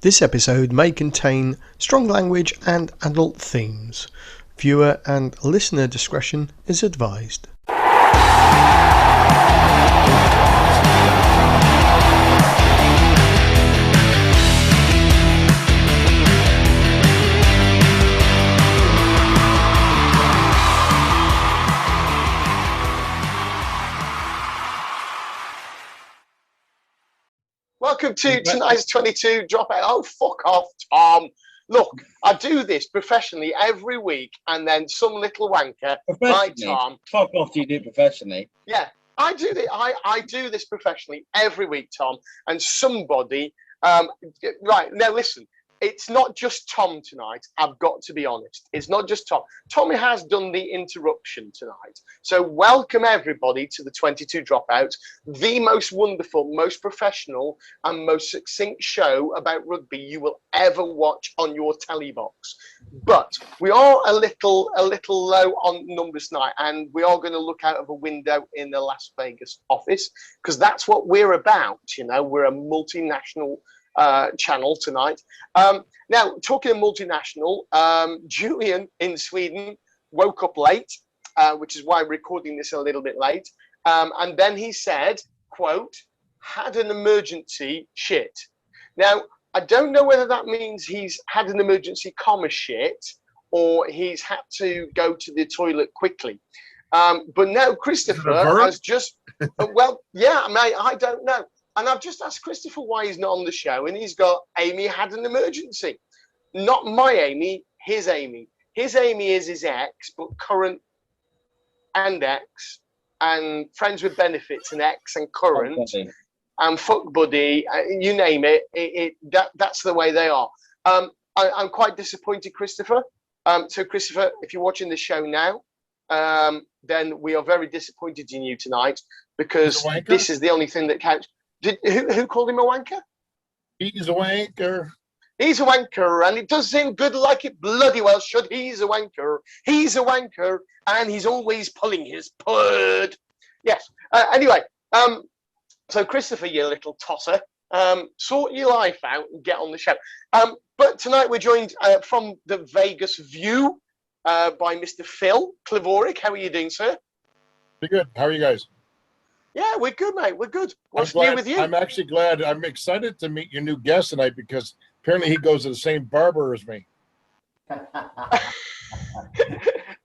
This episode may contain strong language and adult themes. Viewer and listener discretion is advised. Welcome to tonight's 22 Dropout. Oh, fuck off, Tom. Look, I do this professionally every week, and then some little wanker like Tom. Fuck off, you do it professionally. Yeah, I do this. I do this professionally every week, Tom, and somebody. Right now, listen. It's not just Tom tonight. I've got to be honest. It's not just Tom. Tommy has done the interruption tonight. So welcome everybody to the 22 Dropouts, the most wonderful, most professional, and most succinct show about rugby you will ever watch on your telly box. But we are a little low on numbers tonight, and we are going to look out of a window in the Las Vegas office because that's what we're about. You know, we're a multinational channel tonight. Now, talking of multinational, Julian in Sweden woke up late, which is why I'm recording this a little bit late. And then he said, quote, had an emergency shit. Now, I don't know whether that means he's had an emergency comma shit or he's had to go to the toilet quickly. But now Christopher has just, well, yeah, mate, I don't know. And I've just asked Christopher why he's not on the show, and he's got Amy had an emergency. Not my Amy, his Amy. His Amy is his ex, but current and ex, and friends with benefits and ex and current, and fuck buddy, you name it. That's the way they are. I'm quite disappointed, Christopher. So, Christopher, if you're watching the show now, then we are very disappointed in you tonight because this is the only thing that counts. Who called him a wanker? He's a wanker. He's a wanker, and it does seem good like it bloody well should. He's a wanker. He's a wanker, and he's always pulling his pud. Yes. Anyway, so Christopher, you little tosser, sort your life out and get on the show. But tonight we're joined from the Vegas View by Mr. Phil Klivoric. How are you doing, sir? Pretty good. How are you guys? Yeah, we're good, mate. We're good. What's new with you? I'm actually glad. I'm excited to meet your new guest tonight because apparently he goes to the same barber as me.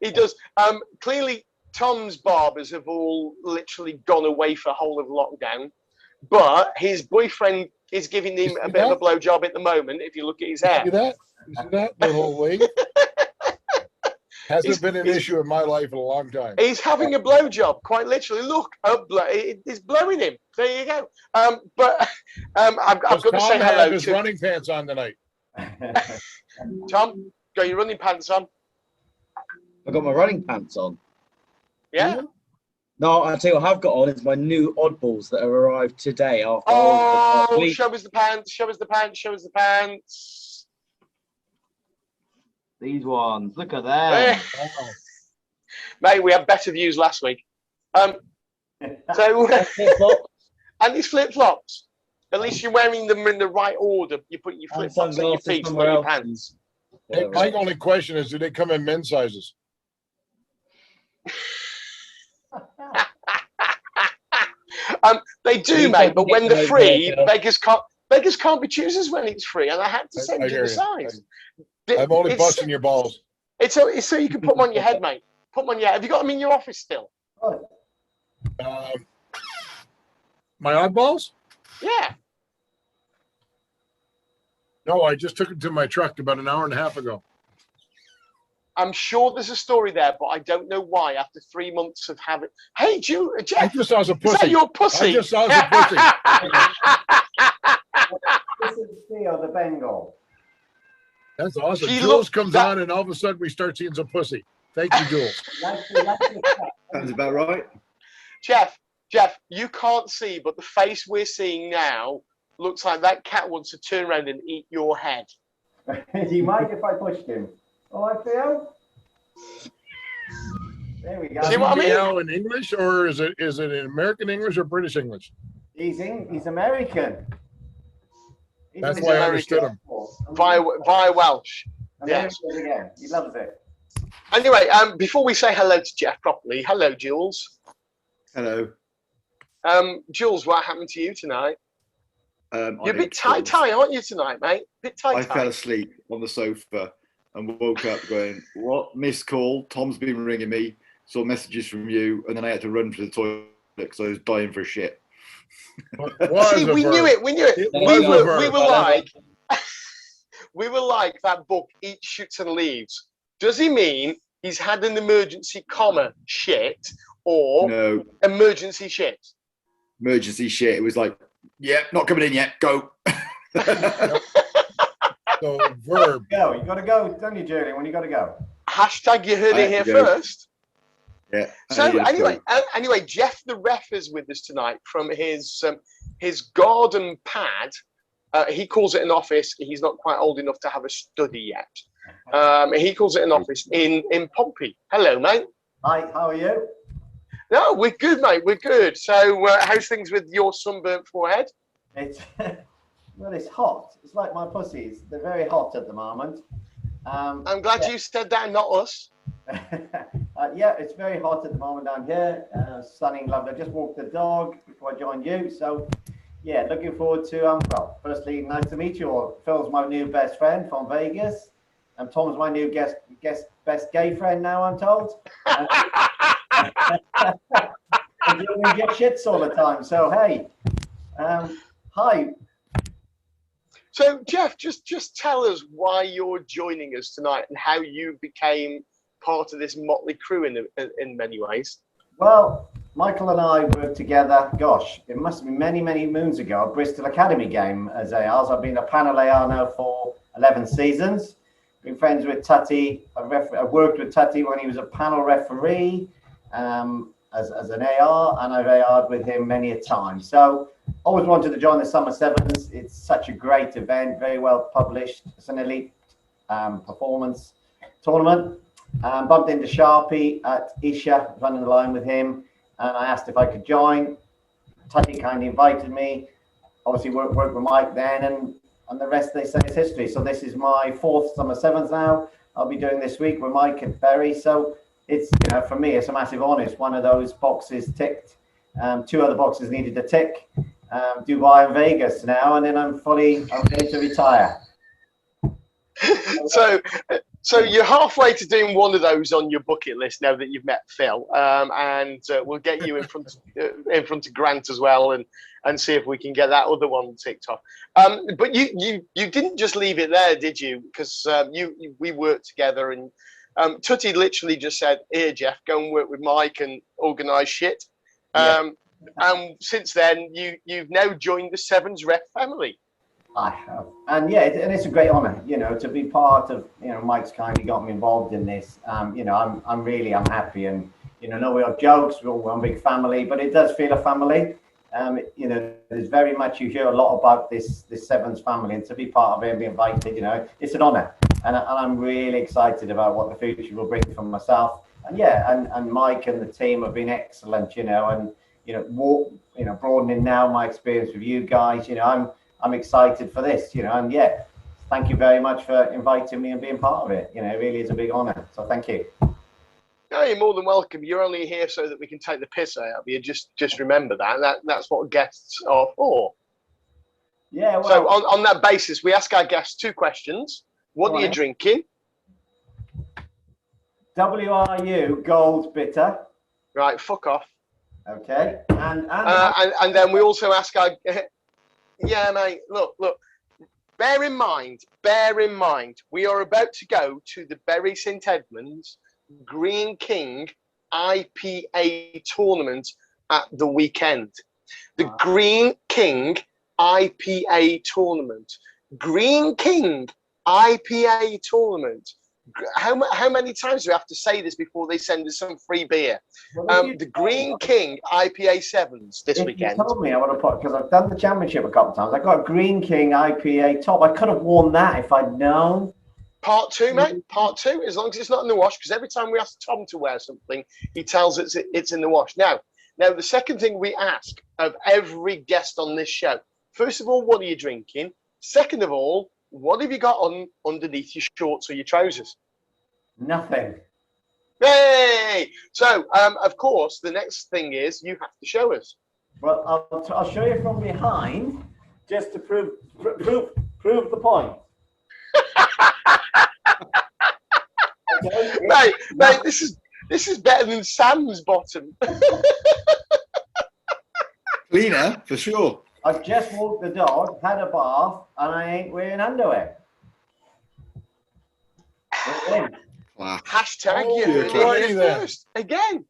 He does. Clearly, Tom's barbers have all literally gone away for the whole of lockdown, but his boyfriend is giving him a bit of a blowjob at the moment. If you look at his hair, You see that? The whole way. Hasn't been an issue in my life in a long time. He's having a blowjob, quite literally. Look, it's blowing him. There you go. But I've got to say hello his running pants on tonight. Tom, got your running pants on? I got my running pants on. Yeah. No, I tell you what I have got on is my new oddballs that have arrived today. After show us the pants. Show us the pants. Show us the pants. These ones, look at them. Mate, we had better views last week. And these flip-flops. At least you're wearing them in the right order. You put your flip-flops on your feet, not your pants. Hey, my only question is, do they come in men's sizes? They do, mate, but when they're free, beggars can't be choosers when it's free, and I had to send you the size. I'm only busting your balls. It's so you can put them on your head, mate. Put them on your head. Have you got them in your office still? My oddballs? Yeah. No, I just took them to my truck about an hour and a half ago. I'm sure there's a story there, but I don't know why. After 3 months of having, hey, Jeff, I just saw a pussy. Is that your pussy? I just saw a pussy. This is Theo the Bengal. That's awesome. Jules comes on, and all of a sudden we start seeing some pussy. Thank you, Jules. Sounds about right. Jeff, you can't see, but the face we're seeing now looks like that cat wants to turn around and eat your head. Do you mind if I pushed him? All right, Theo? There we go. See what I mean? Meow in English, or is it in American English or British English? He's American. That's why I understood him. via Welsh. And there Yes. he goes again. He loves it. Anyway, before we say hello to Jeff properly, hello, Jules. Hello. Jules, what happened to you tonight? I You're a bit need to fall tie-tie, aren't you, tonight, mate? Bit I fell tie-tie. asleep on the sofa and woke up going, what? Missed call. Tom's been ringing me. Saw messages from you. And then I had to run to the toilet because I was dying for shit. See, we knew it. We knew it. It We was a were verb. like, we were like that book, Eat, Shoots and Leaves. Does he mean he's had an emergency comma shit or No, emergency shit? emergency shit. It was like, yeah, not coming in yet. Go. So verb. Go. You got to go, don't you, Julian? When you got to go. Hashtag you heard I it had here to go. first. Yeah. So anyway, Jeff the ref is with us tonight from his garden pad. He calls it an office. He's not quite old enough to have a study yet. He calls it an office in Pompey. Hello, mate. Hi, how are you? No, we're good, mate. We're good. So how's things with your sunburnt forehead? It's well, it's hot. It's like my pussies. They're very hot at the moment. I'm glad you said that, not us. Yeah, it's very hot at the moment down here. Sunny and lovely. I just walked the dog before I joined you. So, yeah, looking forward to, well, firstly, nice to meet you all. Phil's my new best friend from Vegas. And Tom's my new best gay friend now, I'm told. And you get shits all the time. So, hey, hi. So, Jeff, just tell us why you're joining us tonight and how you became part of this motley crew in many ways. Well, Michael and I worked together, gosh, it must have been many, many moons ago, at Bristol Academy game as ARs. I've been a panel AR now for 11 seasons. Been friends with Tutty. I worked with Tutty when he was a panel referee as an AR, and I've AR'd with him many a time. So always wanted to join the Summer Sevens. It's such a great event, very well published. It's an elite performance tournament. Bumped into Sharpie at Isha, running the line with him, and I asked if I could join. Tutty kindly invited me. Obviously worked with Mike then, and the rest they say is history. So this is my 4th Summer Sevens now. I'll be doing this week with Mike and Berry. So it's, you know, for me, it's a massive honour. It's one of those boxes ticked. 2 other boxes needed to tick. Dubai and Vegas now, and then I'm ready to retire. So you're halfway to doing one of those on your bucket list now that you've met Phil, and we'll get you in front of Grant as well, and see if we can get that other one ticked off. But you didn't just leave it there, did you? Because we worked together, and Tutty literally just said, "Here, Jeff, go and work with Mike and organise shit." Yeah. And since then, you've now joined the Sevens ref family. I have, and yeah, and it's a great honour, you know, to be part of. You know, Mike's kindly got me involved in this. You know, I'm happy, and you know, no, we have jokes. We're all one big family, but it does feel a family. You know, there's very much, you hear a lot about this Sevens family, and to be part of it and be invited, you know, it's an honour, and I'm really excited about what the future will bring for myself. And yeah, and Mike and the team have been excellent, you know, and you know, broadening now my experience with you guys. You know, I'm excited for this, you know, and yeah, thank you very much for inviting me and being part of it. You know, it really is a big honour. So thank you. No, you're more than welcome. You're only here so that we can take the piss out of you. Just remember that's what guests are for. Yeah. Well, so on that basis, we ask our guests 2 questions. What are you drinking? WRU Gold Bitter. Right, fuck off. Okay. And then we also ask our... Yeah, mate, look. Bear in mind, we are about to go to the Bury St Edmunds Green King IPA tournament at the weekend. The Green King IPA tournament. Green King IPA tournament. How many times do we have to say this before they send us some free beer? The Green King IPA Sevens this weekend. You told me I would have put, because I've done the championship a couple of times. I got a Green King IPA top. I could have worn that if I'd known. Part 2, mate. Part 2, as long as it's not in the wash, because every time we ask Tom to wear something, he tells us it's in the wash. Now, the second thing we ask of every guest on this show, first of all, what are you drinking? Second of all, what have you got on underneath your shorts or your trousers? Nothing. Hey! So, of course, the next thing is you have to show us. Well, I'll show you from behind, just to prove the point. Okay, Mate, this is better than Sam's bottom. Cleaner, for sure. I've just walked the dog, had a bath, and I ain't wearing underwear. Class. Hashtag Oh, you heard you're it righty here then. first. Again,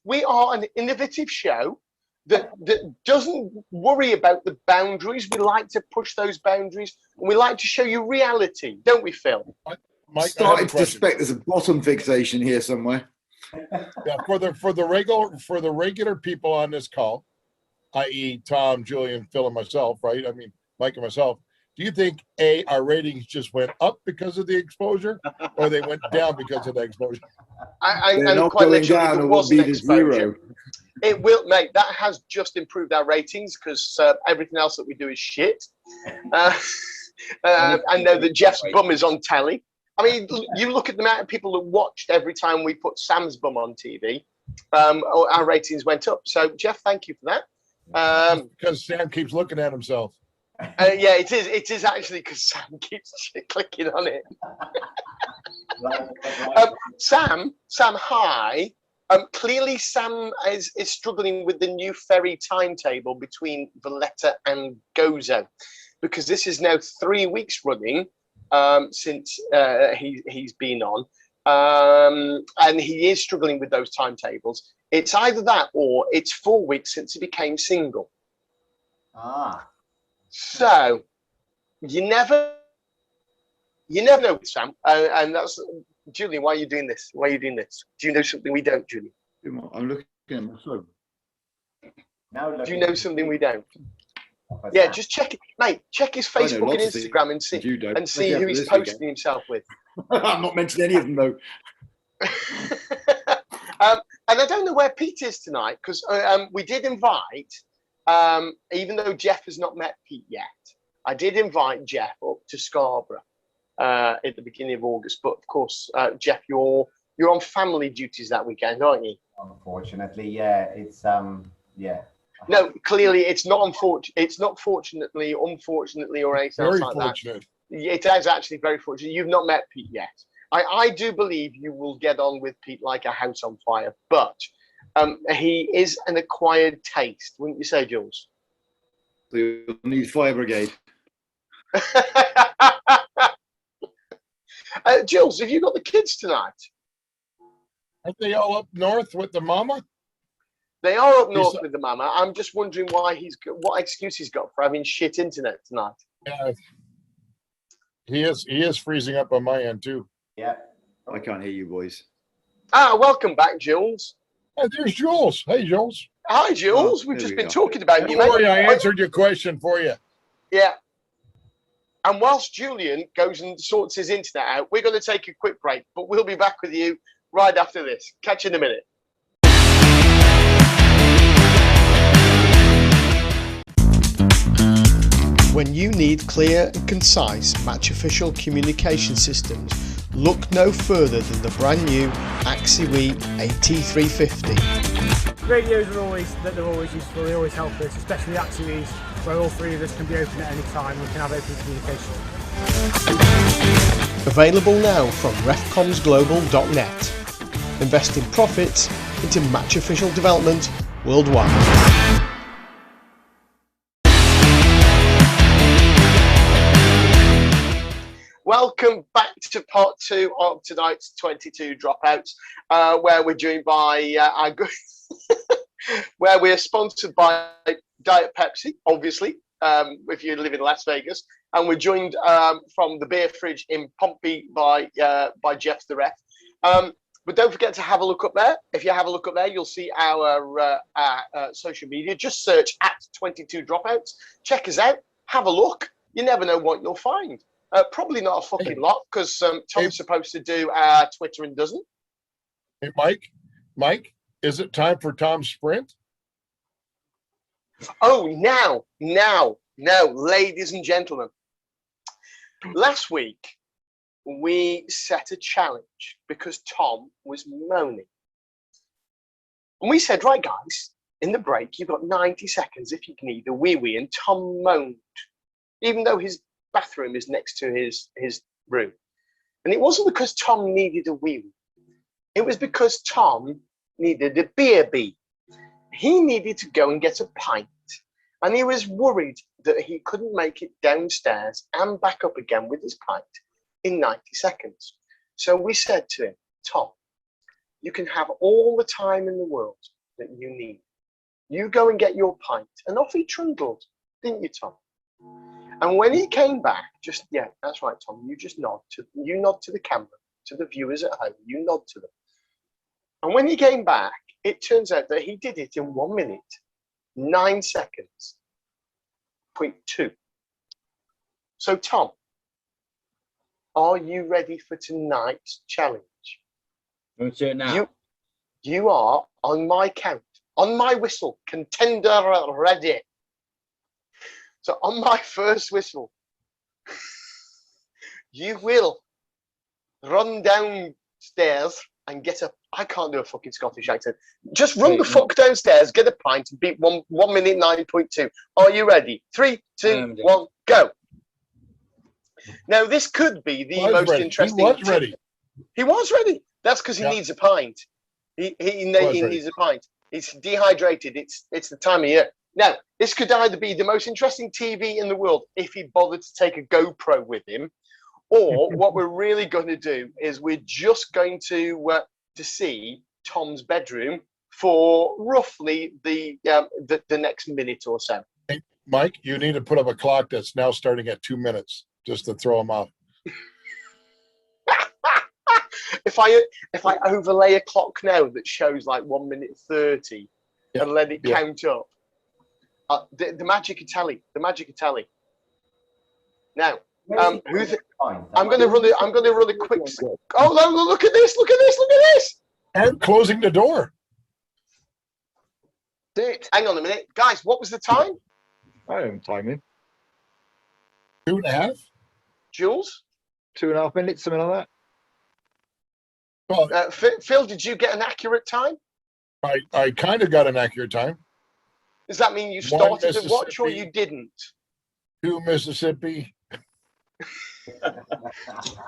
we are an innovative show that doesn't worry about the boundaries. We like to push those boundaries, and we like to show you reality, don't we, Phil? Mike, I have a Starting to question. suspect there's a bottom fixation here somewhere. Yeah, for the regular people on this call, i.e., Tom, Julian, Phil, and myself, right? I mean, Mike and myself. Do you think our ratings just went up because of the exposure, or they went down because of the exposure? They're And not quite going literally, down there or will was an be to exposure. zero. It will, mate. That has just improved our ratings because everything else that we do is shit. I know that Jeff's bum is on telly. I mean, you look at the amount of people that watched every time we put Sam's bum on TV. Our ratings went up. So, Jeff, thank you for that. Because Sam keeps looking at himself. Yeah, it is. It is actually because Sam keeps clicking on it. Sam, hi. Clearly, Sam is struggling with the new ferry timetable between Valletta and Gozo, because this is now 3 weeks running since he's been on, and he is struggling with those timetables. It's either that or it's 4 weeks since he became single. So you never know, Sam. And that's Julian. Why are you doing this? Why are you doing this? Do you know something we don't, Julian? I'm looking at my phone. Do you know something we don't? Yeah, just check it, mate. Check his Facebook and Instagram and see who he's posting himself with. I'm not mentioning any of them though. And I don't know where Pete is tonight, because we did invite, even though Jeff has not met Pete yet, I did invite Jeff up to Scarborough at the beginning of August. But of course, Jeff, you're on family duties that weekend, aren't you? Unfortunately, yeah. It's yeah. No, clearly it's not unfortunate. It's not fortunately, unfortunately, or anything else like fortunate. that. It is actually very fortunate. You've not met Pete yet. I do believe you will get on with Pete like a house on fire, but he is an acquired taste, wouldn't you say, Jules? So you'll need fire brigade. Jules, have you got the kids tonight? Aren't they all up north with the mama? They are up north with the mama. I'm just wondering why what excuse he's got for having shit internet tonight. Yeah, he is freezing up on my end too. Yeah. I can't hear you, boys. Welcome back, Jules. Hey, there's Jules. Hey, Jules. Hi, Jules. We've just been talking about you, Don't mate. worry, I answered your question for you. Yeah. And whilst Julian goes and sorts his internet out, we're going to take a quick break, but we'll be back with you right after this. Catch you in a minute. When you need clear and concise match official communication systems, look no further than the brand new AxiWe AT350. Radios are always useful, they always help us, especially AxiWes, where all three of us can be open at any time, we can have open communication. Available now from refcomsglobal.net. Investing profits into match official development worldwide. Welcome back to part 2 of tonight's 22 dropouts, where we're joined by our good, where we're sponsored by Diet Pepsi, obviously, if you live in Las Vegas, and we're joined from the beer fridge in Pompey by Jeff the Ref. But don't forget to have a look up there. If you have a look up there, you'll see our social media. Just search at 22 dropouts. Check us out. Have a look. You never know what you'll find. Probably not a fucking lot, because Tom's supposed to do our Twitter and doesn't. Hey, Mike, is it time for Tom's sprint? Oh, now, ladies and gentlemen, Last week, we set a challenge because Tom was moaning. And we said, right, guys, in the break, you've got 90 seconds if you can either wee-wee. And Tom moaned, even though his bathroom is next to his room. And it wasn't because Tom needed a wee-wee. It was because Tom needed a beer-bee. He needed to go and get a pint. And he was worried that he couldn't make it downstairs and back up again with his pint in 90 seconds. So we said to him, Tom, you can have all the time in the world that you need. You go and get your pint. And off he trundled, didn't you, Tom? And when he came back, yeah, that's right, Tom, you just nod to the camera, to the viewers at home, you nod to them. And when he came back, it turns out that he did it in 1 minute, 9 seconds, 0.2. So, Tom, are you ready for tonight's challenge? I'm going to do it now. You are, on my count, on my whistle, contender ready. So on my first whistle, you will run downstairs and get a, I can't do a fucking Scottish accent. Just run the fuck downstairs, get a pint and beat 1 minute 9.2. Are you ready? 3, 2, 1, go. Now this could be the most interesting. He was ready. He was ready. That's because he needs a pint. He needs a pint. He's dehydrated. It's the time of year. Now, this could either be the most interesting TV in the world if he bothered to take a GoPro with him, or what we're really going to do is we're just going to see Tom's bedroom for roughly the next minute or so. Hey, Mike, you need to put up a clock that's now starting at 2 minutes just to throw him off. If I overlay a clock now that shows like 1 minute 30 and let it count up. The magic of tally. Now, I'm going to run a quick. Oh no! Look at this! And closing the door. Hang on a minute, guys. What was the time? I don't time 2.5. Jules? 2.5 minutes, something like that. Well, Phil, did you get an accurate time? I kind of got an accurate time. Does that mean you started to watch or you didn't? 2 Mississippi.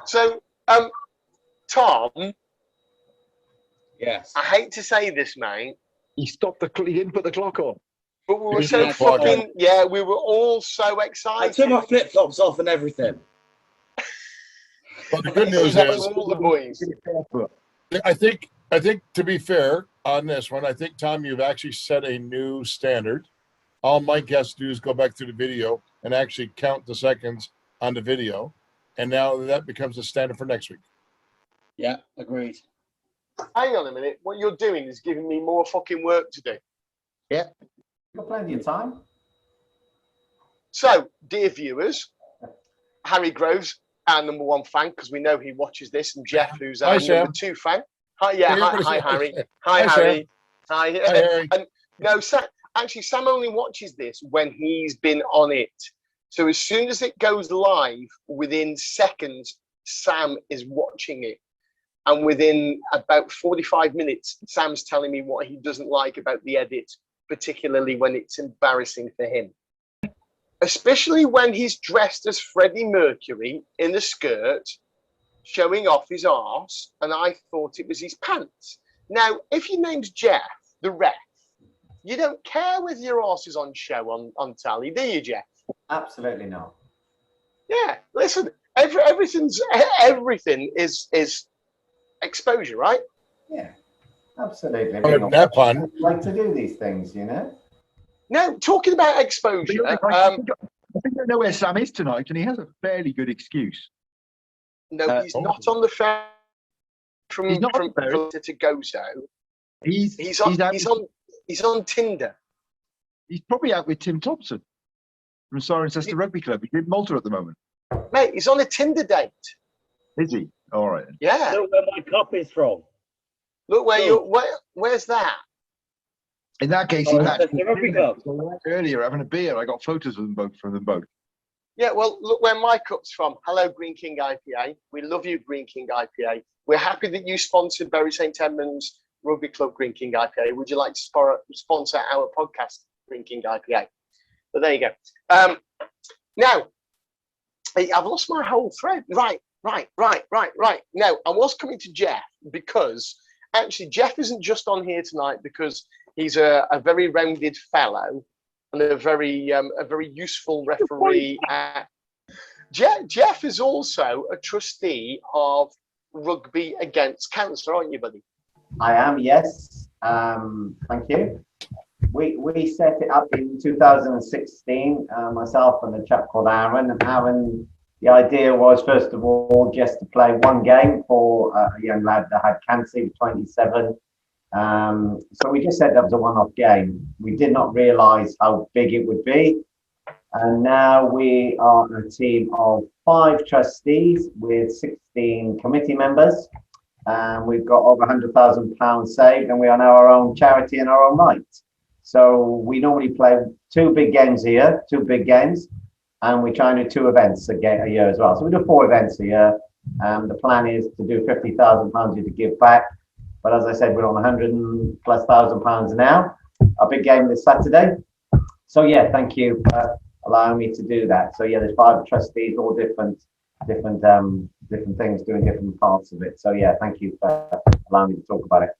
So, Tom. Yes. I hate to say this, mate. He didn't put the clock on. But we were so fucking, we were all so excited. I took my flip-flops off and everything. But the good news is, all the boys. I think to be fair on this one, I think, Tom, you've actually set a new standard. All Mike has to do is go back through the video and actually count the seconds on the video. And now that becomes a standard for next week. Yeah, agreed. Hang on a minute. What you're doing is giving me more fucking work to do. Yeah. You've got plenty of time. So, dear viewers, Harry Groves, our #1 fan, because we know he watches this, and Jeff, who's our #2 fan. Hi, hi, Harry. Hi, Harry. Hi, Harry. And no, actually, Sam only watches this when he's been on it. So as soon as it goes live, within seconds, Sam is watching it. And within about 45 minutes, Sam's telling me what he doesn't like about the edit, particularly when it's embarrassing for him. Especially when he's dressed as Freddie Mercury in a skirt, showing off his arse, and I thought it was his pants. Now, if your name's Jeff, the ref, you don't care whether your arse is on show on tally, do you, Jeff? Absolutely not. Yeah, listen, everything is exposure, right? Yeah, absolutely. That pun. Like to do these things, you know. Now, talking about exposure, I think I know where Sam is tonight, and he has a fairly good excuse. no, he's not on the ferry from He's not on the ferry. to Gozo. He's on Tinder. He's probably out with Tim Thompson from Cirencester Rugby Club. He's in Malta at the moment. Mate, he's on a Tinder date. Is he? All right. Yeah. Look where my cup is from. Look where's that? In that case, Oh, that's the Rugby Club. earlier having a beer. I got photos of them both from them both. Yeah, well, look where my cup's from. Hello, Green King IPA. We love you, Green King IPA. We're happy that you sponsored Bury St Edmunds Rugby Club Green King IPA. Would you like to sponsor our podcast, Green King IPA? But there you go. Now, I've lost my whole thread. Right. Now, I was coming to Jeff because actually Jeff isn't just on here tonight because he's a very rounded fellow and a very useful referee. Jeff is also a trustee of Rugby Against Cancer, aren't you, buddy? I am, yes. Thank you. We set it up in 2016, myself and a chap called Aaron. And Aaron, the idea was, first of all, just to play one game for a young lad that had cancer, he was 27. So we just said that was a one-off game. We did not realise how big it would be. And now we are a team of 5 trustees with 16 committee members. We've got over £100,000 saved, and we are now our own charity in our own right. So we normally play 2 big games a year, 2 big games, and we try and do 2 events a year as well. So we do 4 events a year. The plan is to do £50,000 to give back. But as I said, we're on £100,000+ now. Our big game this Saturday. So yeah, thank you for allowing me to do that. So yeah, there's 5 trustees, all different things, doing different parts of it. So yeah, thank you for allowing me to talk about it.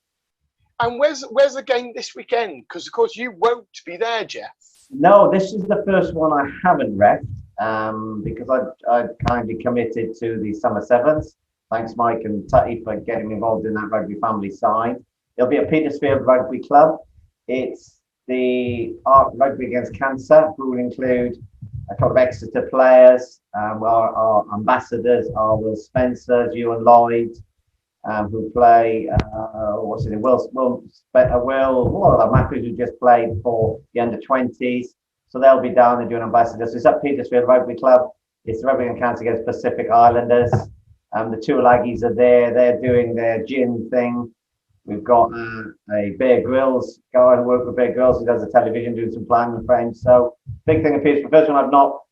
And where's the game this weekend? Because of course you won't be there, Jeff. No, this is the first one I haven't ref because I kindly committed to the Summer Sevens. Thanks, Mike and Tutty, for getting me involved in that rugby family side. It'll be at Petersfield Rugby Club. It's the Rugby Against Cancer, who will include a couple of Exeter players. Our ambassadors are Will Spencer, Ewan Lloyd, who play, Will Matthews, who just played for the under-20s. So they'll be down and doing ambassadors. So it's at Petersfield Rugby Club. It's Rugby Against Cancer against Pacific Islanders. The 2 laggies are there. They're doing their gin thing. We've got a Bear Grylls guy who works with Bear Grylls, who does the television, doing some planning frames. So big thing appears for the first one. I've not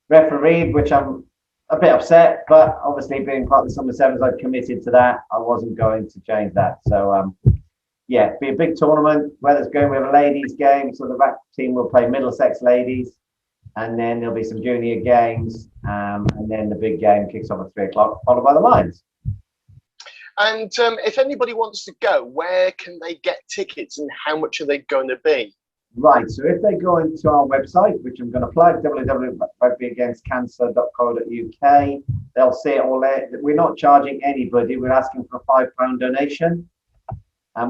refereed, which I'm a bit upset, but obviously being part of the Summer Sevens, I've committed to that. I wasn't going to change that. So yeah, be a big tournament. Weather's good. We have a ladies game, so the RAC team will play Middlesex ladies, and then there'll be some junior games, and then the big game kicks off at 3 o'clock, followed by the Lions. And if anybody wants to go, where can they get tickets and how much are they going to be? Right, so if they go into our website, which I'm going to plug, www.rugbyagainstcancer.co.uk, they'll see it all there. We're not charging anybody. We're asking for a £5 donation.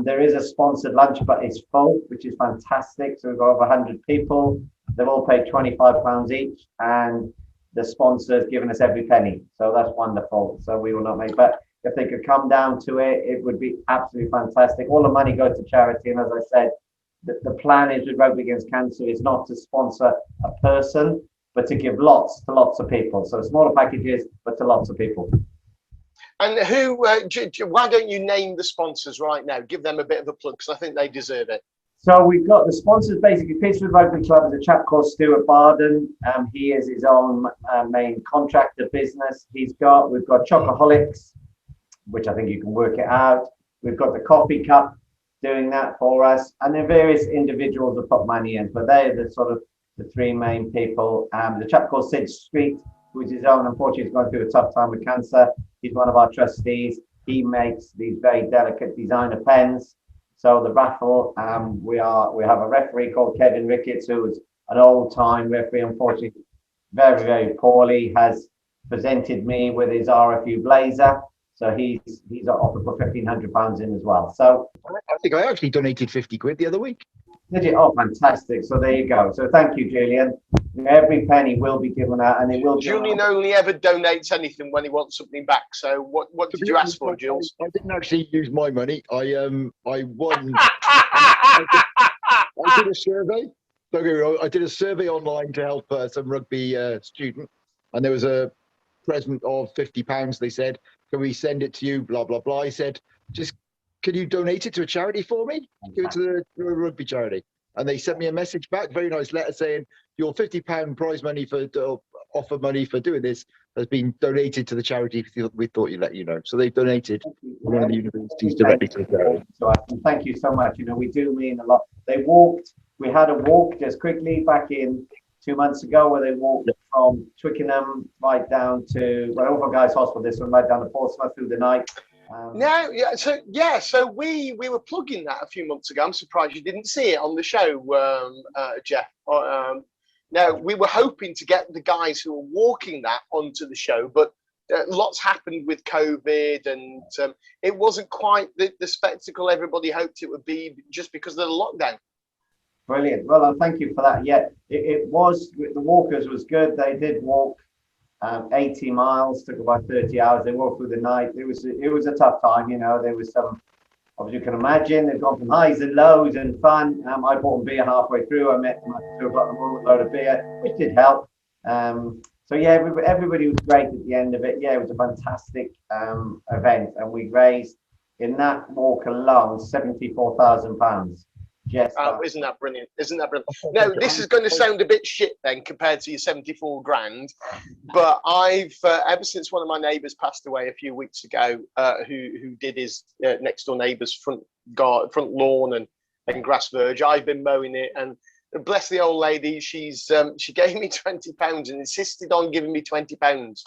There is a sponsored lunch, but it's full, which is fantastic. So we've got over 100 people. They've all paid £25 each, and the sponsor's given us every penny. So that's wonderful. So we will not make, but if they could come down to it, it would be absolutely fantastic. All the money goes to charity. And as I said, the plan is with Rugby Against Cancer is not to sponsor a person, but to give lots to lots of people. So smaller packages, but to lots of people. And who? Why don't you name the sponsors right now? Give them a bit of a plug, because I think they deserve it. So we've got the sponsors, basically. Petersfield Rugby Club is a chap called Stuart Barden. He is his own main contractor business. We've got Chocoholics, which I think you can work it out. We've got the Coffee Cup doing that for us, and then various individuals have put money in, but they're the sort of the 3 main people. The chap called Sid Street, who is his own, unfortunately, is going through a tough time with cancer. He's one of our trustees. He makes these very delicate designer pens. So the raffle, we have a referee called Kevin Ricketts, who is an old-time referee, unfortunately, very, very poorly, has presented me with his RFU blazer. So he's offered for £1,500 in as well. So I think I actually donated 50 quid the other week. Did you? Oh, fantastic. So there you go. So thank you, Julian. Every penny will be given out, and it will. Julian only ever donates anything when he wants something back. So what did you ask for, Jules? I didn't actually use my money. I won. I did a survey. Don't get me wrong, I did a survey online to help some rugby student, and there was a present of £50. They said, "Can we send it to you?" Blah blah blah. I said, "Just can you donate it to a charity for me? Give it to the rugby charity." And they sent me a message back, very nice letter saying, "Your £50 prize money for offer money for doing this has been donated to the charity we thought you'd let you know. So they've donated one of the universities directly to the charity. So thank you so much. We do mean a lot. We had a walk just quickly back in 2 months ago where they walked from Twickenham right down to Over Guys Hospital, this one right down to Portsmouth through the night. So we were plugging that a few months ago. I'm surprised you didn't see it on the show, Jeff. No, we were hoping to get the guys who were walking that onto the show, but lots happened with COVID, and it wasn't quite the spectacle everybody hoped it would be just because of the lockdown. Brilliant. Well, and thank you for that. Yeah, it was, the walkers was good. They did walk 80 miles, took about 30 hours. They walked through the night. It was a tough time, there was some, as you can imagine, they've gone from highs and lows and fun. I bought them beer halfway through. I met them at 2 o'clock in the morning with a load of beer, which did help. So yeah, everybody was great at the end of it. Yeah, it was a fantastic event, and we raised in that walk alone £74,000. Yes. Isn't that brilliant? No, this is going to sound a bit shit then compared to your 74 grand, but I've ever since one of my neighbours passed away a few weeks ago, who did his next door neighbour's front lawn and grass verge, I've been mowing it, and bless the old lady, she gave me £20 and insisted on giving me £20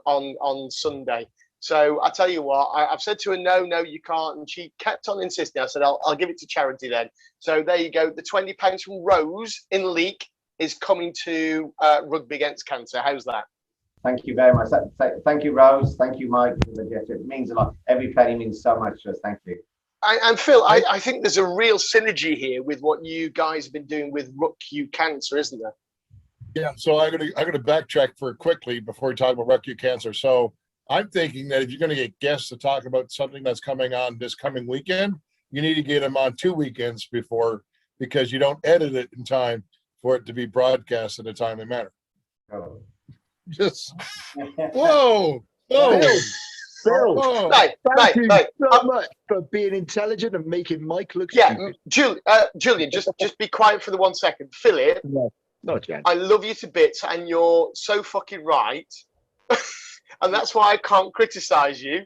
on Sunday. So I tell you what, I've said to her, no, you can't. And she kept on insisting. I said, I'll give it to charity then. So there you go. The £20 from Rose in Leek is coming to Rugby Against Cancer. How's that? Thank you very much. Thank you, Rose. Thank you, Mike. It means a lot. Every penny means so much to us. Thank you. And Phil, I think there's a real synergy here with what you guys have been doing with Rugby Cancer, isn't there? Yeah. So I'm gonna backtrack for quickly before we talk about Rugby Cancer. So I'm thinking that if you're going to get guests to talk about something that's coming on this coming weekend, you need to get them on 2 weekends before, because you don't edit it in time for it to be broadcast in a timely manner. Oh. Just whoa. Phil, Thank you so much for being intelligent and making Mike look stupid. Julian, just be quiet for the 1 second. Philip, no chance. I love you to bits, and you're so fucking right. And that's why I can't criticize you.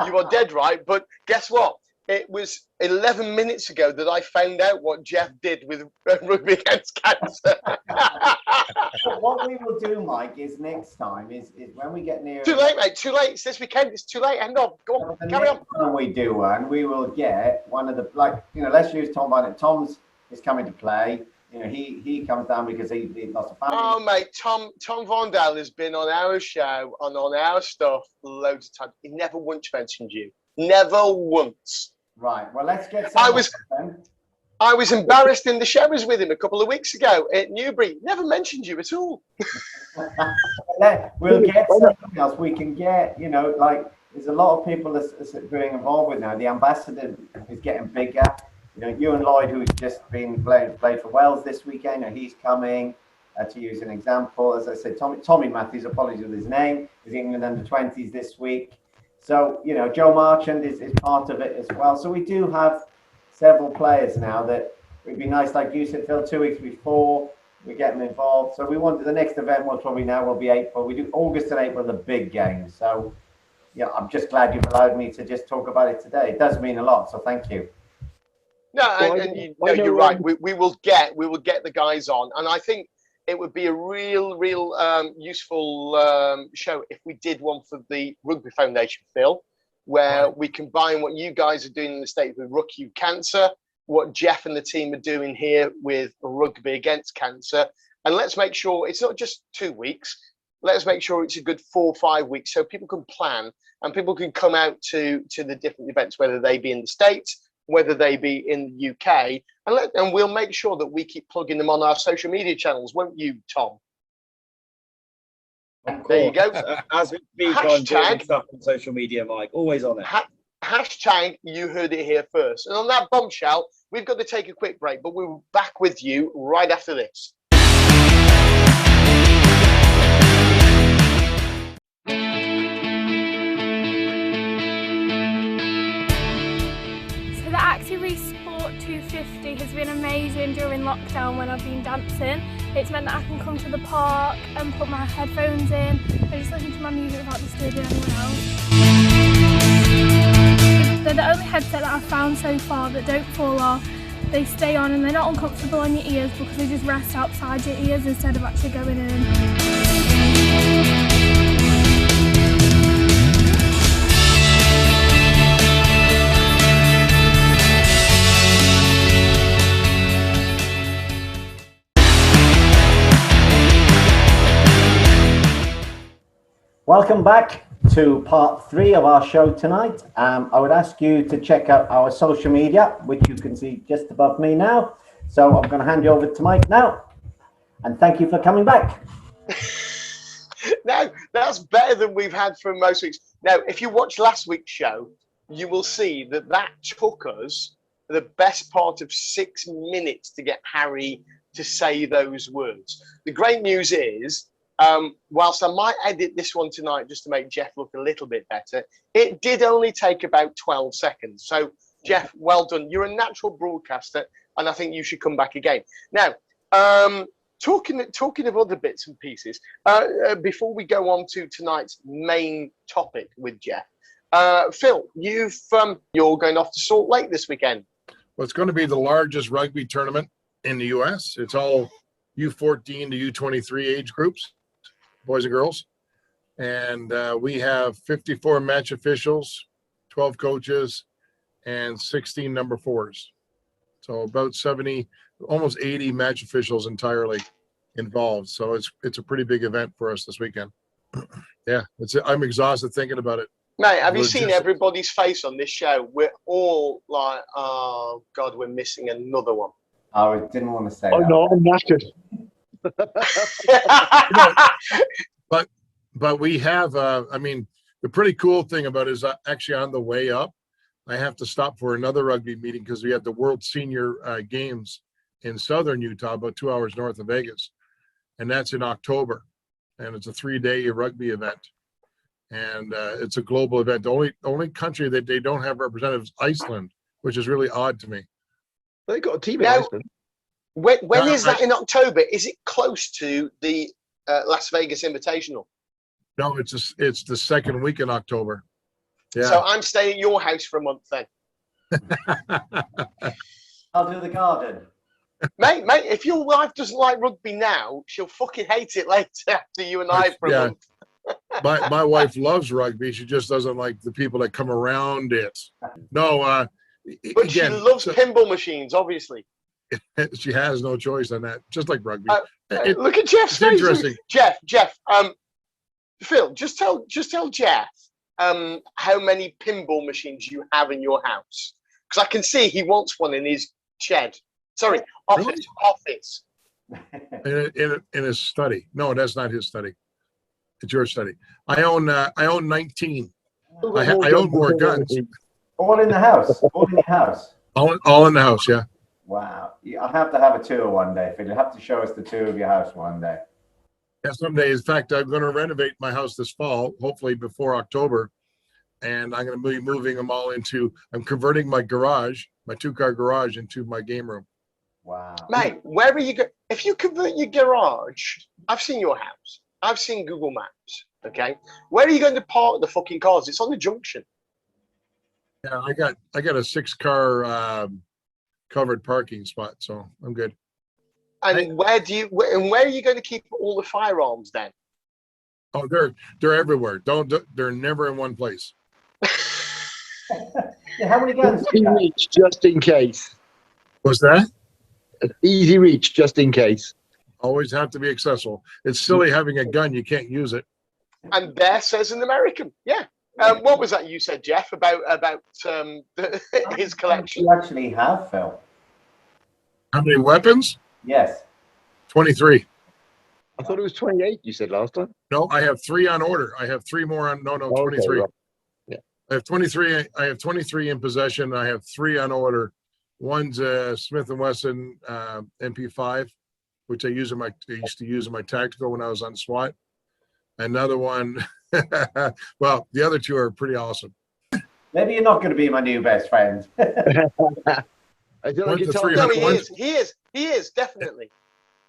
You are dead right. But guess what? It was 11 minutes ago that I found out what Jeff did with Rugby Against Cancer. What we will do, Mike, is next time is when we get near. Too late, mate. Too late. It's this weekend. It's too late. End of. Go on. Carry on. When we do one, we will get one of the, let's use Tom Barnett. Tom's is coming to play. He comes down because he lost a family. Oh, mate, Tom Vondell has been on our show and on our stuff loads of times. He never once mentioned you. Never once. Right. Well, let's get. I was embarrassed in the showers with him a couple of weeks ago at Newbury. Never mentioned you at all. We'll get something else. We can get. There's a lot of people that's being involved with now. The ambassador is getting bigger. You and Lloyd, who's just been played for Wales this weekend, he's coming. To use an example, as I said, Tommy Matthews, apologies with his name, is England under-20s this week. So, Joe Marchand is part of it as well. So we do have several players now that would be nice, like you said, Phil, 2 weeks before we get them involved. So we wanted the next event will be April. We do August and April, the big games. So, I'm just glad you've allowed me to just talk about it today. It does mean a lot. So thank you. No, you're right. We will get the guys on, and I think it would be a real useful show if we did one for the Rugby Foundation, Phil, where we combine what you guys are doing in the States with Rugby Cancer, what Jeff and the team are doing here with Rugby Against Cancer, and let's make sure it's not just 2 weeks. Let's make sure it's a good 4 or 5 weeks so people can plan and people can come out to the different events, whether they be in the States, whether they be in the UK, and we'll make sure that we keep plugging them on our social media channels, won't you, Tom? There you go. As we speak, I'm doing stuff on social media, Mike. Always on it. Hashtag you heard it here first. And on that bombshell, we've got to take a quick break, but we'll be back with you right after this. The Active Sport 250 has been amazing during lockdown when I've been dancing. It's meant that I can come to the park and put my headphones in and just listen to my music without disturbing anyone else. They're the only headset that I've found so far that don't fall off. They stay on and they're not uncomfortable on your ears because they just rest outside your ears instead of actually going in. Welcome back to part 3 of our show tonight. I would ask you to check out our social media, which you can see just above me now. So I'm going to hand you over to Mike now. And thank you for coming back. No, that's better than we've had for most weeks. Now, if you watch last week's show, you will see that took us the best part of 6 minutes to get Harry to say those words. The great news is, whilst I might edit this one tonight just to make Jeff look a little bit better, it did only take about 12 seconds. So, Jeff, well done. You're a natural broadcaster, and I think you should come back again. Now, talking of other bits and pieces, before we go on to tonight's main topic with Jeff, Phil, you're going off to Salt Lake this weekend. Well, it's going to be the largest rugby tournament in the U.S. It's all U14 to U23 age groups, boys and girls. And we have 54 match officials, 12 coaches, and 16 number 4s. So about 70, almost 80 match officials entirely involved. So it's a pretty big event for us this weekend. Yeah, I'm exhausted thinking about it. Mate, have you seen everybody's face on this show? We're all like, oh, God, we're missing another one. I didn't want to say Oh, that. no, I'm knackered. But we have, I mean, the pretty cool thing about it is actually on the way up, I have to stop for another rugby meeting because we have the World Senior Games in Southern Utah, about 2 hours north of Vegas. And that's in October. And it's a 3-day rugby event. And it's a global event. The only country that they don't have represented is Iceland, which is really odd to me. They got a team in Iceland. When is that in October? Is it close to the Las Vegas Invitational? No, it's the second week in October. Yeah. So I'm staying at your house for a month then. I'll do the garden. Mate, if your wife doesn't like rugby now, she'll fucking hate it later after you and I for a month. My wife loves rugby. She just doesn't like the people that come around it. No, but again, she loves pinball machines, obviously. She has no choice on that, just like rugby. Look at Jeff's face. Interesting. Jeff, Phil, just tell Jeff how many pinball machines you have in your house. Because I can see he wants one in his shed. Sorry, office. Really? In his study. No, that's not his study. It's your study. I own 19. I own more guns. All in the house. All in your house. All in the house, yeah. Wow. I'll have to have a tour one day, Phil. You'll have to show us the tour of your house one day. Yeah, someday. In fact, I'm going to renovate my house this fall, hopefully before October. And I'm going to be moving them all I'm converting my garage, my 2-car garage, into my game room. Wow. Mate, where are you going? If you convert your garage, I've seen your house. I've seen Google Maps. Okay. Where are you going to park the fucking cars? It's on the junction. Yeah, I got a 6-car covered parking spot, so I'm good. And where are you going to keep all the firearms then? Oh, they're everywhere. They're never in one place. Yeah, how many guns? Easy reach, just in case. What's that? Easy reach, just in case. Always have to be accessible. It's silly having a gun, you can't use it. And there says an American. Yeah. What was that you said, Jeff, about his collection? You actually have, Phil. How many weapons? Yes. 23. I thought it was 28, you said last time. No, I have 3 on order. I have 3 more on. No, 23. Okay, right. Yeah. I have 23. I have 23 in possession. I have 3 on order. One's a Smith & Wesson MP5, which I used to use in my tactical when I was on SWAT. Another one. Well, the other 2 are pretty awesome. Maybe you're not going to be my new best friend. I feel like No, he is definitely.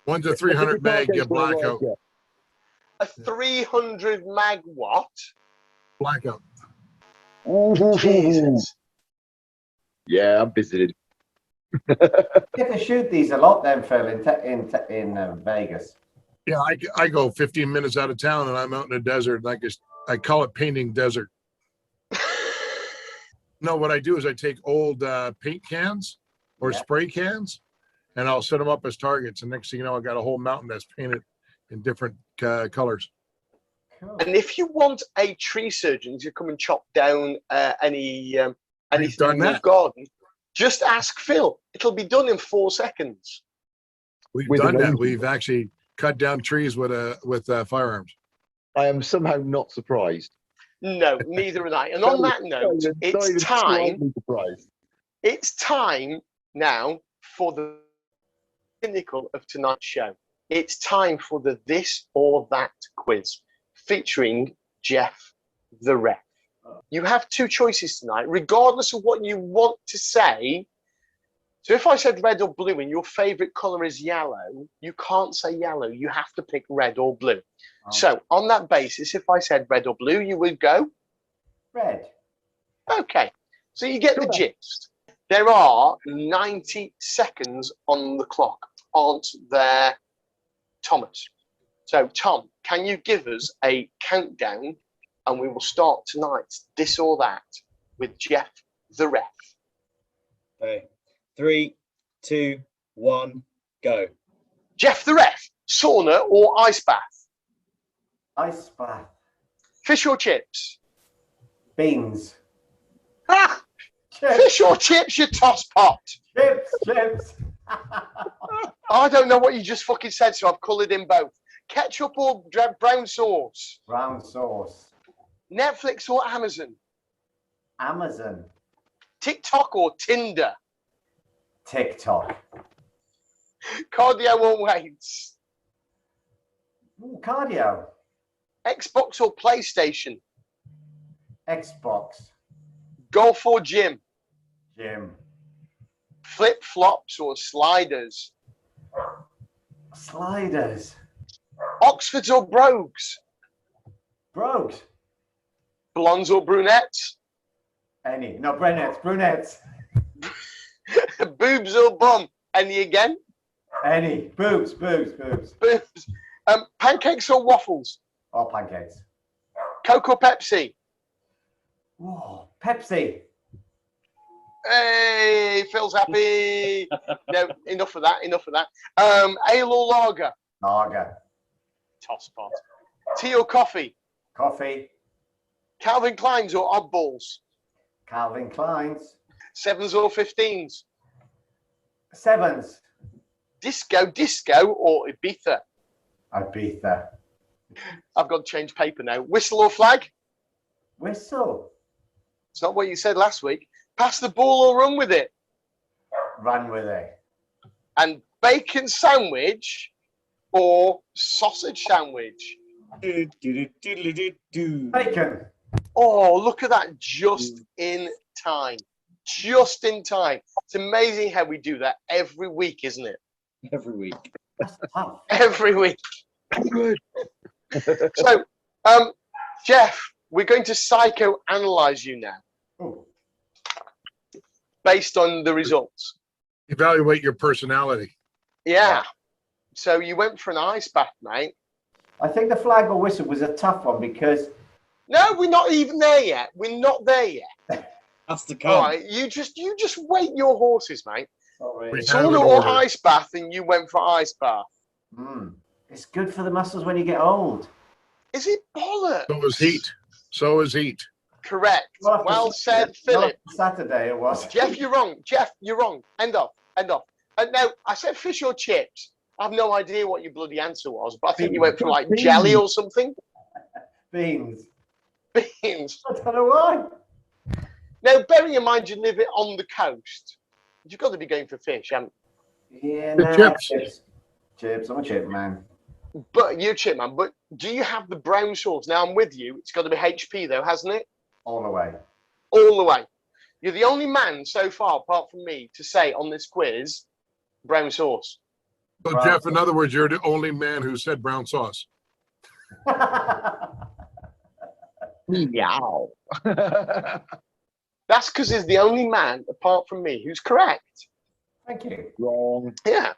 One's a 300 meg, you Get blackout. A 300 mag what? Blackout. Jesus. Yeah, I'm visited. You get to shoot these a lot then, Phil, in Vegas. Yeah, I go 15 minutes out of town and I'm out in the desert. And I call it painting desert. No, what I do is I take old paint cans or spray cans and I'll set them up as targets. And next thing you know, I got a whole mountain that's painted in different colors. Cool. And if you want a tree surgeon to come and chop down anything in your garden, just ask Phil. It'll be done in 4 seconds. We've With done an that. engine. We've actually cut down trees with firearms. I am somehow not surprised. No, neither am I. And on that note, Not it's even time. slightly surprised. It's time now for the pinnacle of tonight's show. It's time for the This or That quiz featuring Jeff the Ref. You have 2 choices tonight, regardless of what you want to say. So if I said red or blue and your favorite color is yellow, you can't say yellow. You have to pick red or blue. Oh. So on that basis, if I said red or blue, you would go Red. okay. So you get the gist. There are 90 seconds on the clock, aren't there, Thomas? So Tom, can you give us a countdown and we will start tonight's This or That with Jeff the Ref. Okay. 3, 2, 1, go. Jeff the Ref, sauna or ice bath? Ice bath. Fish or chips? Beans. Ah! Chips. Fish or chips, you toss pot? Chips. I don't know what you just fucking said, so I've coloured in both. Ketchup or brown sauce? Brown sauce. Netflix or Amazon? Amazon. TikTok or Tinder? TikTok. Cardio or weights? Ooh, cardio. Xbox or PlayStation? Xbox. Golf or gym? Gym. Flip flops or sliders? Sliders. Oxfords or brogues? Brogues. Blondes or brunettes? Any. No, brunettes. Boobs or bum? Any again? Any. Boobs. Boobs. Pancakes or waffles? Or pancakes. Coke or Pepsi? Whoa. Pepsi. Hey, Phil's happy. No, enough of that. Ale or lager? Lager. Toss pot. Tea or coffee? Coffee. Calvin Klein's or Oddballs? Calvin Klein's. 7s or 15s? 7s. Disco or Ibiza? Ibiza. I've got to change paper now. Whistle or flag? Whistle. It's not what you said last week. Pass the ball or run with it? Run with it. And bacon sandwich or sausage sandwich? Bacon. Oh, look at that. Just in time. Just in time. It's amazing how we do that every week, isn't it? Every week. That's tough. Every week. Good. So, Jeff, we're going to psychoanalyze you now Ooh. based on the results. Evaluate your personality. Yeah. So you went for an ice bath, mate. I think the flag or whistle was a tough one because No, we're not even there yet. We're not there yet. That's to come. All right, you just wait your horses, mate. sorry. We have Sauna an or order. ice bath, and you went for ice bath. It's good for the muscles when you get old. Is it bollocks? So is heat. Correct. Well, Well said, Not Philip. Saturday it was. Jeff, you're wrong. Jeff, you're wrong. End off. Now, I said fish or chips. I have no idea what your bloody answer was, but I think you went for like jelly or something. Beans. Beans. I don't know why. Now, bearing in mind you live it on the coast, you've got to be going for fish, haven't Yeah, The no. chips. Chips. I'm a chip man. you? But you're a chip, man. But do you have the brown sauce? Now, I'm with you. It's got to be HP, though, hasn't it? All the way. All the way. You're the only man so far, apart from me, to say on this quiz, brown sauce. So, Right. Jeff, in other words, you're the only man who said brown sauce. Meow. That's because he's the only man, apart from me, who's correct. Thank you. Wrong. Yeah.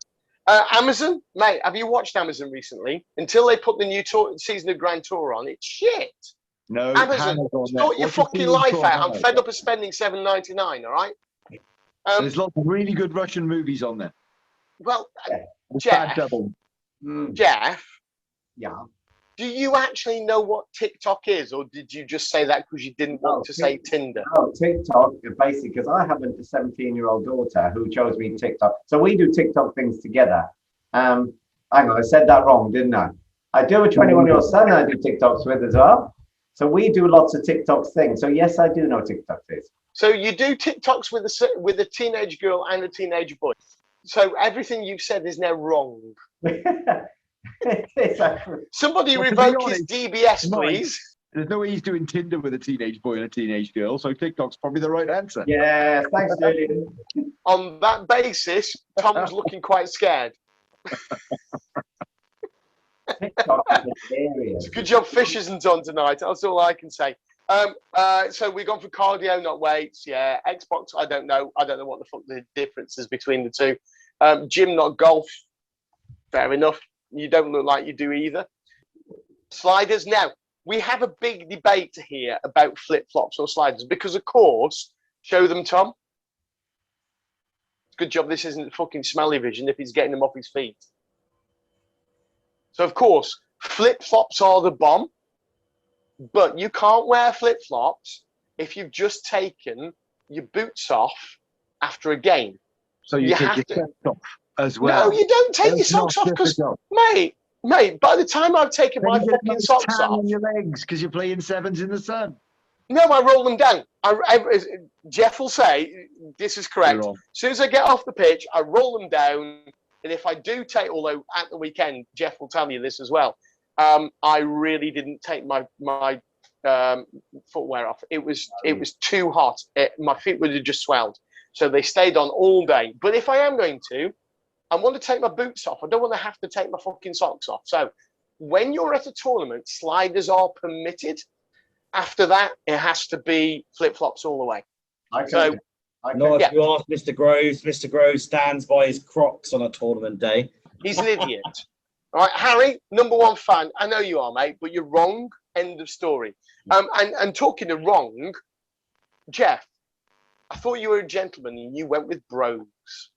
Amazon, mate, have you watched Amazon recently? Until they put the new season of Grand Tour on, it's shit. No, Amazon, Hannah's on there. sort your What's the fucking season life for out. I'm Hannah? fed up of spending $7.99, all right? There's lots of really good Russian movies on there. Well, With Jeff, bad dubbing. Jeff, Yeah. do you actually know what TikTok is, or did you just say that because you didn't want to say Tinder? Oh, TikTok, basically, because I have a 17-year-old daughter who chose me TikTok. So we do TikTok things together. Hang on, I said that wrong, didn't I? I do a 21-year-old son I do TikToks with as well. So we do lots of TikTok things. So yes, I do know TikTok is. So you do TikToks with a teenage girl and a teenage boy. So everything you've said is now wrong. Somebody Well, to be revoke his honest, DBS, Mike, please. There's no way he's doing Tinder with a teenage boy and a teenage girl, so TikTok's probably the right answer. Yeah, thanks, Julian. On that basis, Tom's looking quite scared. TikTok is hilarious. Good job Fish isn't on tonight. That's all I can say. So we've gone for cardio, not weights. Yeah, Xbox, I don't know. I don't know what the fuck the difference is between the two. Gym, not golf. Fair enough. You don't look like you do either. Sliders. Now, we have a big debate here about flip-flops or sliders because, of course, show them, Tom. Good job this isn't fucking smelly vision if he's getting them off his feet. So, of course, flip-flops are the bomb, but you can't wear flip-flops if you've just taken your boots off after a game. So you take your socks off as well. No, you don't take your That's socks not off because, difficult. mate, by the time I've taken Then my you get a fucking nice socks tan off, on your legs because you're playing sevens in the sun. no, I roll them down. Jeff will say, this is correct. You're As soon as I get off the pitch, I roll them down. And if I do take, although at the weekend, Jeff will tell you this as well, I really didn't take my footwear off. It was too hot. My feet would have just swelled. So they stayed on all day. But if I am going to, I want to take my boots off. I don't want to have to take my fucking socks off. So when you're at a tournament, sliders are permitted. After that, it has to be flip-flops all the way. So, Not if you ask Mr. Groves. Mr. Groves stands by his Crocs on a tournament day. he's an idiot. All right, Harry, number one fan. I know you are, mate, but you're wrong. End of story. And talking of wrong, Jeff, I thought you were a gentleman and you went with brogues.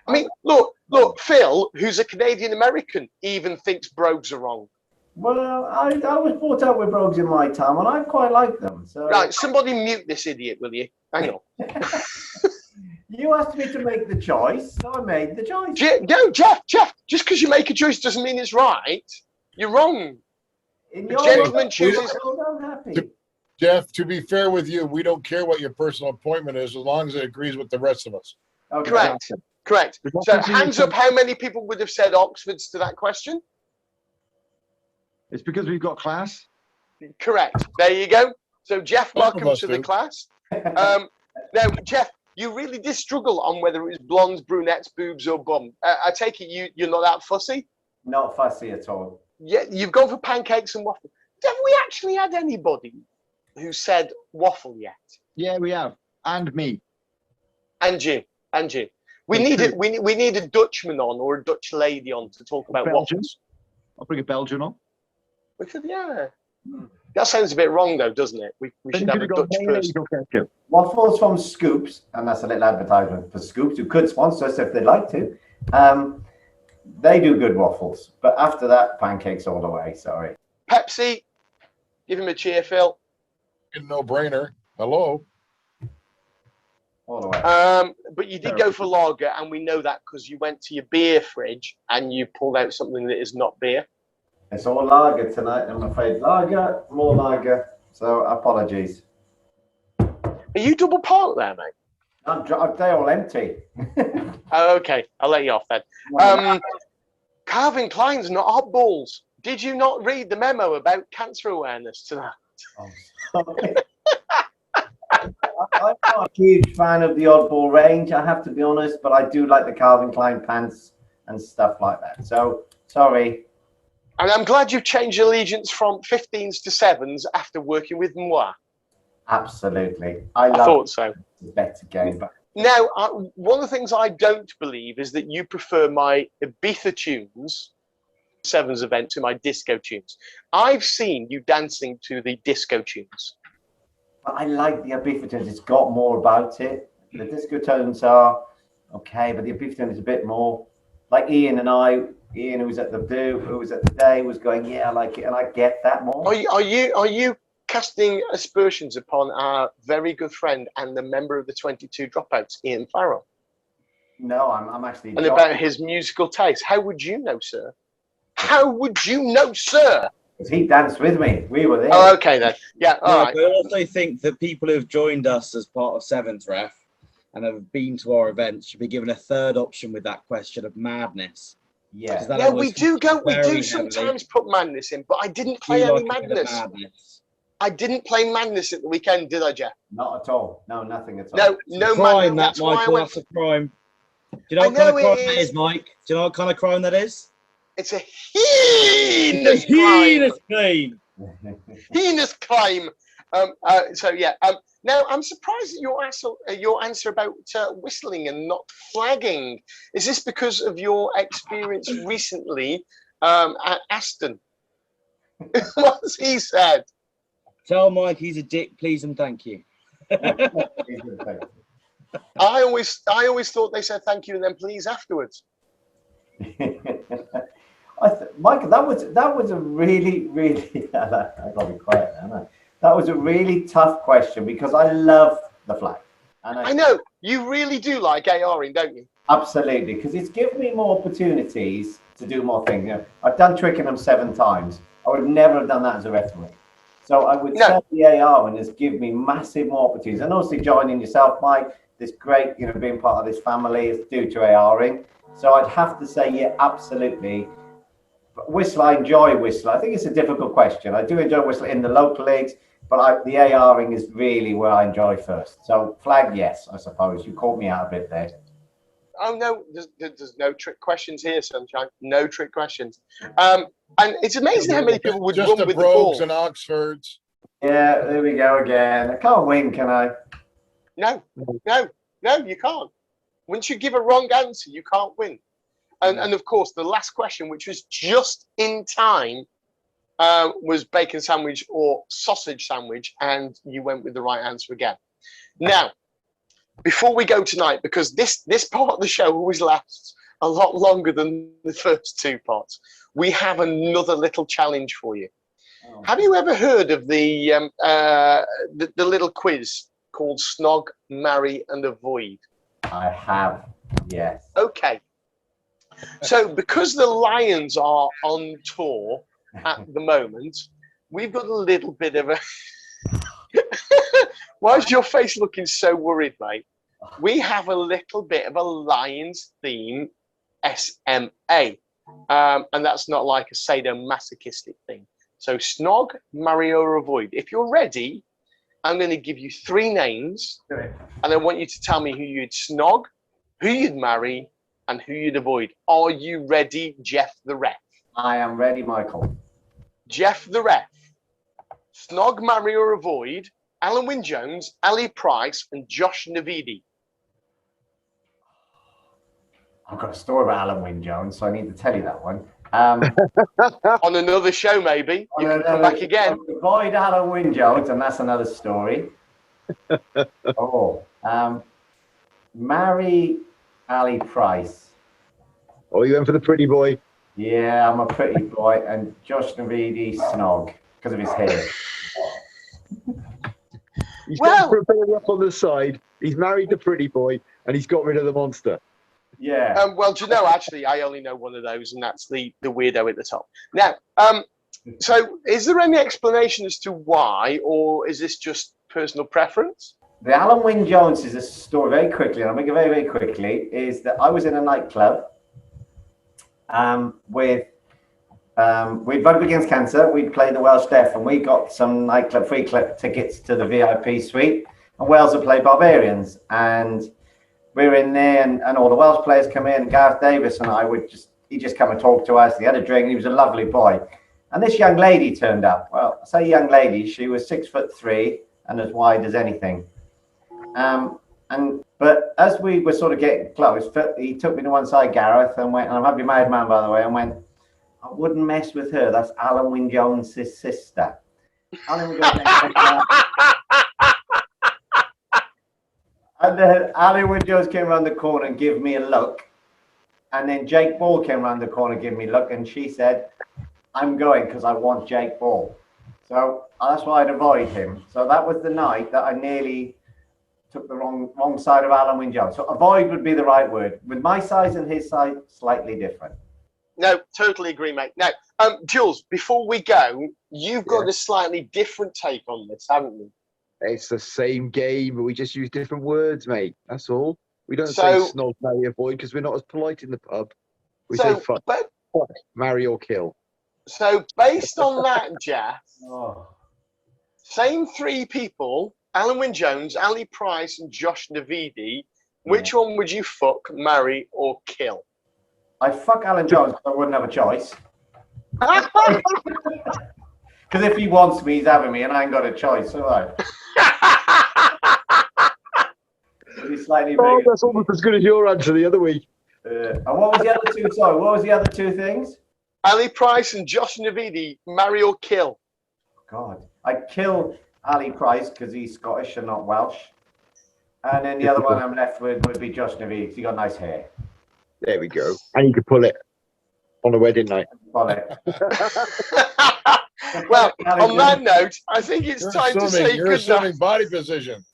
I mean, look, Phil, who's a Canadian American, even thinks brogues are wrong. Well, I was brought up with brogues in my time, and I quite like them. So Right, somebody mute this idiot, will you? Hang on. you asked me to make the choice, so I made the choice. No, Jeff, just because you make a choice doesn't mean it's right. You're wrong. In The gentleman chooses. I'm happy. Jeff, to be fair with you, we don't care what your personal appointment is as long as it agrees with the rest of us. Okay. Correct. So hands up, how many people would have said Oxfords to that question? It's because we've got class. Correct. There you go. So Jeff, Both of welcome us to the do. class. Now, Jeff, you really did struggle on whether it was blondes, brunettes, boobs, or bum. I take it you're not that fussy? Not fussy at all. Yeah, you've gone for pancakes and waffle. Have we actually had anybody who said waffle yet? Yeah, we have. And me. And you. We That's need true. it. We need a Dutchman on or a Dutch lady on to talk about Belgian. waffles. I'll bring a Belgian on. We could, yeah. That sounds a bit wrong, though, doesn't it? We Then should you have a could have got Dutch mayonnaise person. or ketchup. Waffles from Scoops, and that's a little advertisement for Scoops, who could sponsor us if they'd like to. They do good waffles, but after that, pancakes all the way. Sorry. Pepsi, give him a cheer, Phil. No brainer. Hello. All the way. But you did go for lager, and we know that because you went to your beer fridge and you pulled out something that is not beer. It's all lager tonight, I'm afraid. Lager, more lager. So apologies. Are you double parked there, mate? They're all empty. Oh, okay, I'll let you off then. Calvin Klein's not oddballs. Did you not read the memo about cancer awareness tonight? I'm not a huge fan of the oddball range, I have to be honest, but I do like the Calvin Klein pants. and stuff like that. So sorry. And I'm glad you've changed allegiance from 15s to 7s after working with moi. Absolutely. I thought so. It's a better game. But now, one of the things I don't believe is that you prefer my Ibiza tunes, Sevens event, to my disco tunes. I've seen you dancing to the disco tunes. But I like the Ibiza tunes. It's got more about it. The disco tones are okay, but the Ibiza tune is a bit more like Ian, who was at the day, was going, yeah, I like it, and I get that more. Are you casting aspersions upon our very good friend and the member of the 22 Dropouts, Ian Farrell? No, I'm actually. And about his musical taste. How would you know, sir? How would you know, sir? Because he danced with me. We were there. Oh, okay then. Yeah, all right. I also think that people who have joined us as part of Sevens Ref and have been to our events should be given a third option with that question of madness. Yeah. Yeah, we do sometimes put madness in, but I didn't play any madness. I didn't play madness at the weekend, did I, Jeff? Not at all. No, nothing at all. No crime, madness. that's Michael. That's a crime. Do you know what kind of crime that is, Mike? Do you know what kind of crime that is? It's a heinous crime. Heinous crime. So yeah. Now I'm surprised at your answer about whistling and not flagging. Is this because of your experience recently at Aston? What's he said? Tell Mike he's a dick, please and thank you. I always thought they said thank you and then please afterwards. Michael, that was a really I gotta be quiet now. That was a really tough question because I love the flag. And I know you really do like ARing, don't you? Absolutely, because it's given me more opportunities to do more things. You know, I've done Twickenham 7 times. I would never have done that as a referee. So I would say the ARing has given me massive more opportunities. And also joining yourself, Mike, this great, being part of this family is due to ARing. So I'd have to say, yeah, absolutely. But whistle, I enjoy whistle. I think it's a difficult question. I do enjoy whistle in the local leagues, but the ARing is really where I enjoy first. So flag, yes, I suppose. You caught me out a bit there. Oh no, there's no trick questions here, Sunshine. No trick questions. And it's amazing how many people would just run the with the Brogues ball. and Oxfords. Yeah, there we go again. I can't win, can I? No, you can't. Once you give a wrong answer, you can't win. And of course, the last question, which was just in time, was bacon sandwich or sausage sandwich, and you went with the right answer again. Now, before we go tonight, because this part of the show always lasts a lot longer than the first 2 parts, we have another little challenge for you. Oh. Have you ever heard of the little quiz called Snog, Marry and Avoid? I have, yes. Okay. So because the Lions are on tour at the moment, we've got a little bit of a... Why is your face looking so worried, mate? We have a little bit of a Lions theme SMA. And that's not like a sadomasochistic thing. So Snog, Marry or Avoid. If you're ready, I'm going to give you 3 names. And I want you to tell me who you'd snog, who you'd marry, and who you'd avoid. Are you ready, Jeff the Ref? I am ready, Michael. Jeff the Ref. Snog, marry or avoid Alan Wynne-Jones, Ali Price, and Josh Navidi. I've got a story about Alan Wynne-Jones, so I need to tell you that one. On another show, maybe. You can come back again. Avoid Alan Wynne-Jones, and that's another story. Marry Ali Price. Oh, you went for the pretty boy? Yeah, I'm a pretty boy. And Josh Navidi, snog, because of his hair. He's got to put a up on the side. He's married the pretty boy, and he's got rid of the monster. Yeah. Well, do you know, actually, I only know one of those, and that's the weirdo at the top. Now, so is there any explanation as to why, or is this just personal preference? The Alan Wynne-Jones is a story very quickly, and I'll make it very, very quickly, is that I was in a nightclub with Rugby Against Cancer. We'd played the Welsh Deaf, and we got some nightclub free tickets to the VIP suite, and Wales had played Barbarians. And we were in there, and all the Welsh players come in. Gareth Davis and I he just come and talk to us. He had a drink. He was a lovely boy. And this young lady turned up. Well, I say young lady, she was 6'3" and as wide as anything. But as we were sort of getting close, he took me to one side, Gareth, and went, and I'm a happy married man, by the way, and went, I wouldn't mess with her. That's Alan Wynne Jones' sister. Alan Wynne Jones and then Alan Wynne Jones came around the corner and gave me a look. And then Jake Ball came around the corner and gave me a look, and she said, I'm going because I want Jake Ball. So that's why I'd avoid him. So that was the night that I nearly took the wrong side of Alan Wynne Jones. So avoid would be the right word. With my size and his size, slightly different. No, totally agree, mate. Now, Jules, before we go, you've got a slightly different take on this, haven't you? It's the same game, but we just use different words, mate. That's all. We don't say snog, marry, avoid because we're not as polite in the pub. We say fuck, marry or kill. So based on that, Jeff, same three people, Alan Wynne Jones, Ali Price, and Josh Navidi, which one would you fuck, marry, or kill? I'd fuck Alan Jones because I wouldn't have a choice. Because if he wants me, he's having me, and I ain't got a choice, all right. He's slightly bigger. That's almost as good as your answer the other week. And what was the other two? Sorry, what was the other two things? Ali Price and Josh Navidi, marry or kill? God, I'd kill Ali Price because he's Scottish and not Welsh. And then the other one I'm left with would be Josh Navidi because he got nice hair. There we go. And you could pull it on a wedding night. Pull it. Well, on that note, I think it's time to say you're good assuming night. body position.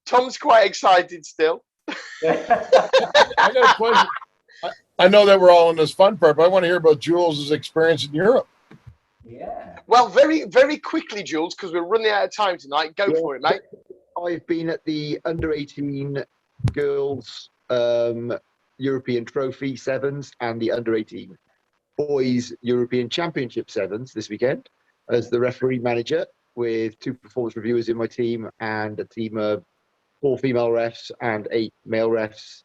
Tom's quite excited still. I got a question. I know that we're all in this fun part, but I want to hear about Jules' experience in Europe. Yeah. Well, very, very quickly, Jules, because we're running out of time tonight. Go for it, mate. I've been at the under-18 girls European Trophy Sevens and the under-18 boys European Championship Sevens this weekend as the referee manager with 2 performance reviewers in my team and a team of 4 female refs and 8 male refs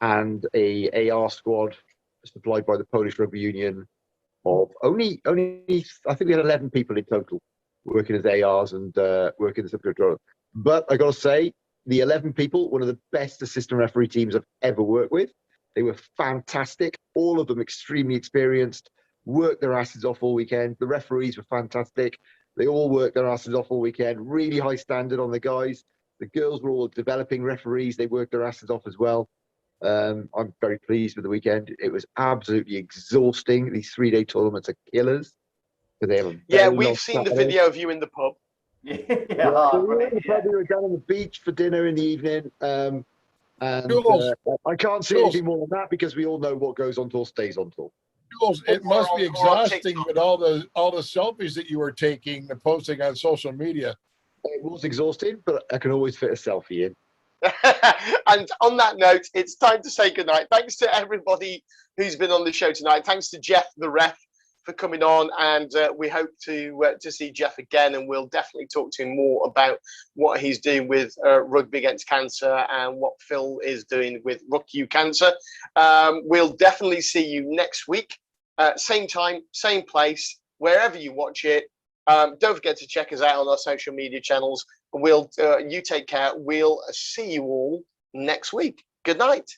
and a AR squad supplied by the Polish Rugby Union of only I think we had 11 people in total working as ARs and working as a draw. But I got to say, the 11 people, one of the best assistant referee teams I've ever worked with. They were fantastic. All of them extremely experienced, worked their asses off all weekend. The referees were fantastic. They all worked their asses off all weekend. Really high standard on the guys. The girls were all developing referees. They worked their asses off as well. I'm very pleased with the weekend. It was absolutely exhausting. These 3-day tournaments are killers. They have we've seen the video of you in the pub. We were down on the beach for dinner in the evening. I can't say anything more than that because we all know what goes on tour stays on tour. Jules, it must be exhausting with all the selfies that you were taking and posting on social media. It was exhausting, but I can always fit a selfie in. And on that note, it's time to say goodnight. Thanks to everybody who's been on the show tonight. Thanks to Jeff, the ref, for coming on, and we hope to see Jeff again, and we'll definitely talk to him more about what he's doing with Rugby Against Cancer and what Phil is doing with Rugby Cancer. We'll definitely see you next week, same time, same place, wherever you watch it. Don't forget to check us out on our social media channels. You take care. We'll see you all next week. Good night.